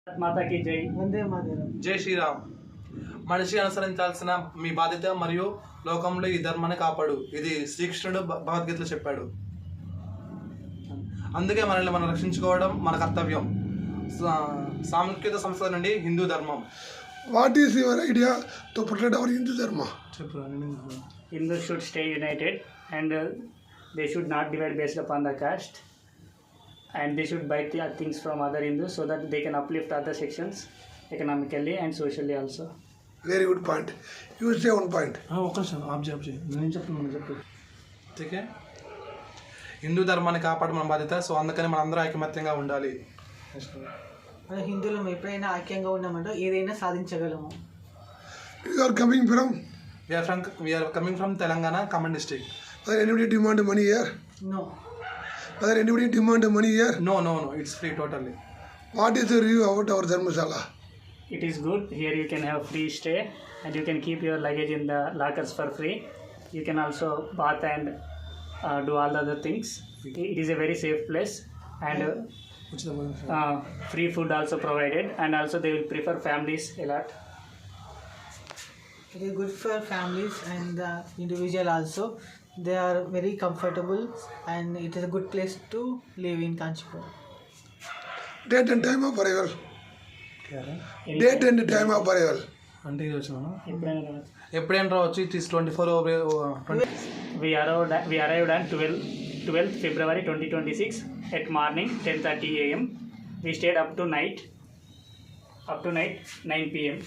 మాతా key జై. వందే మాతరం. జై శ్రీరామ్. మనిషి అనుసరించాల్సిన మీ బాధ్యత మరియు లోకంలో ఈ ధర్మాన్ని కాపాడు. ఇది శ్రీకృష్ణుడు భగవద్గీతలో చెప్పాడు. అందుకే మనల్ని మనం రక్షించుకోవడం మన కర్తవ్యం. సాంస్కృతిక సంస్థ నుండి హిందూ ధర్మం. What is your idea to protect our Hindu ధర్మ? Hindus should stay united and they should not divide based upon the caste, and they should buy things from other Hindus so that they can uplift other sections economically and socially also. Very good point. You say one point. Okay, Hindu ధర్మాన్ని కాపాడు మన బాధ్యత. So అందుకని మనందరూ ఐకమత్యంగా ఉండాలి. మన హిందువులం ఎప్పుడైనా ఐక్యంగా ఉన్నామంటే ఏదైనా సాధించగలము. You are coming from? We are coming from Telangana, Khammam district. Whether anybody demand money here? No. Whether anybody demand money here? No, it's free totally. What is the review about our Dharmashala? It is good. Here you can have free stay and you can keep your luggage in the lockers for free. You can also bath and do all the other things. It is a very safe place and free food also provided, and also they will prefer families a lot. It is good for families and the individual also. They are very comfortable and it is a good place to live in Kanchipur. Date and time of arrival. Date and time of arrival. అంటే ఇది వచ్చినాను ఎప్పుడైనా రావచ్చు. It is 24 We arrived on 12th February 2026 at morning 10:30 a.m. We stayed up to night 9 p.m.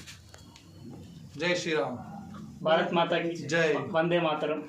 జై శ్రీరామ్. భారత్ మాతా key జై. వందే మాతరం.